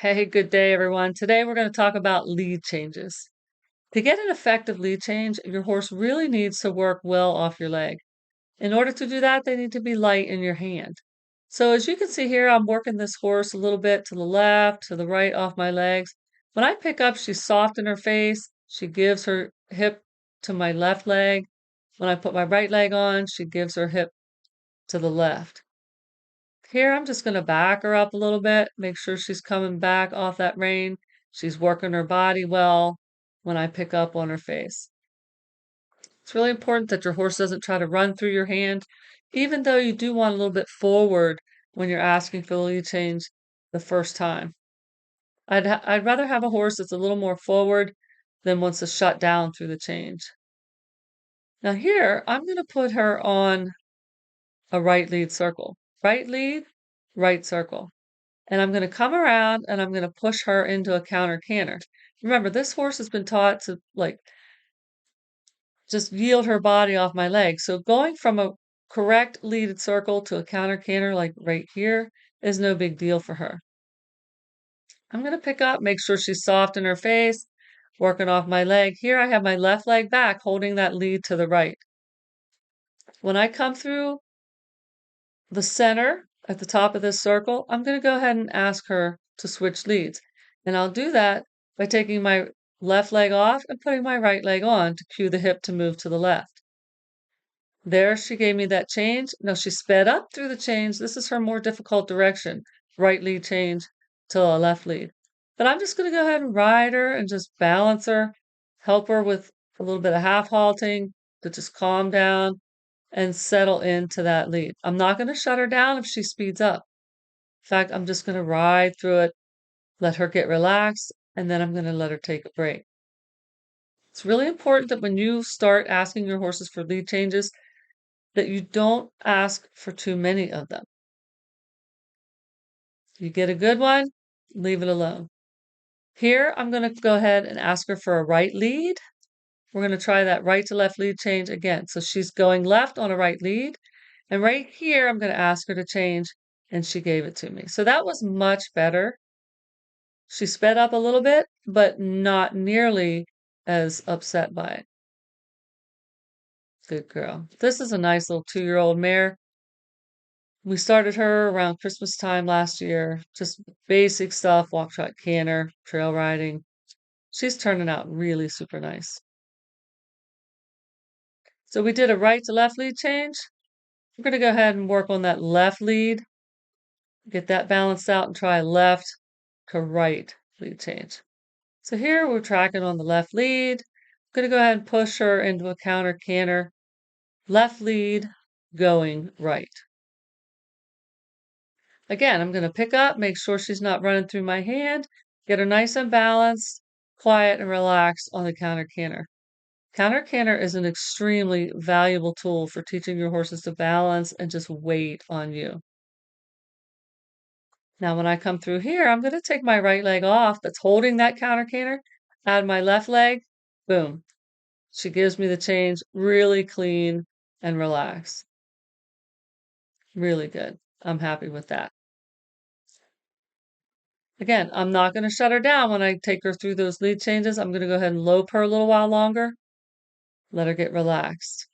Hey, good day, everyone. Today we're going to talk about lead changes. To get an effective lead change, your horse really needs to work well off your leg. In order to do that, they need to be light in your hand. So as you can see here, I'm working this horse a little bit to the left, to the right off my legs. When I pick up, she's soft in her face. She gives her hip to my left leg. When I put my right leg on, she gives her hip to the left. Here, I'm just going to back her up a little bit, make sure she's coming back off that rein. She's working her body well when I pick up on her face. It's really important that your horse doesn't try to run through your hand, even though you do want a little bit forward when you're asking for the lead change the first time. I'd rather have a horse that's a little more forward than wants to shut down through the change. Now here, I'm going to put her on a right lead circle. Right lead, right circle. And I'm going to come around and I'm going to push her into a counter canter. Remember, this horse has been taught to just yield her body off my leg. So going from a correct leaded circle to a counter canter like right here is no big deal for her. I'm going to pick up, make sure she's soft in her face, working off my leg. Here I have my left leg back, holding that lead to the right. When I come through the center at the top of this circle, I'm going to go ahead and ask her to switch leads. And I'll do that by taking my left leg off and putting my right leg on to cue the hip to move to the left. There, she gave me that change. Now she sped up through the change. This is her more difficult direction, right lead change to a left lead. But I'm just going to go ahead and ride her and just balance her, help her with a little bit of half halting to just calm down and settle into that lead. I'm not going to shut her down if she speeds up. In fact, I'm just going to ride through it, let her get relaxed, and then I'm going to let her take a break. It's really important that when you start asking your horses for lead changes, that you don't ask for too many of them. You get a good one, leave it alone. Here, I'm going to go ahead and ask her for a right lead. We're going to try that right to left lead change again. So she's going left on a right lead. And right here, I'm going to ask her to change, and she gave it to me. So that was much better. She sped up a little bit, but not nearly as upset by it. Good girl. This is a nice little 2-year-old mare. We started her around Christmas time last year. Just basic stuff, walk, trot, canter, trail riding. She's turning out really super nice. So we did a right to left lead change. We're going to go ahead and work on that left lead. Get that balanced out and try left to right lead change. So here we're tracking on the left lead. I'm going to go ahead and push her into a counter canter. Left lead going right. Again, I'm going to pick up, make sure she's not running through my hand, get her nice and balanced, quiet and relaxed on the counter canter. Counter canter is an extremely valuable tool for teaching your horses to balance and just wait on you. Now, when I come through here, I'm going to take my right leg off that's holding that counter canter, add my left leg, boom. She gives me the change really clean and relaxed. Really good. I'm happy with that. Again, I'm not going to shut her down when I take her through those lead changes. I'm going to go ahead and lope her a little while longer. Let her get relaxed.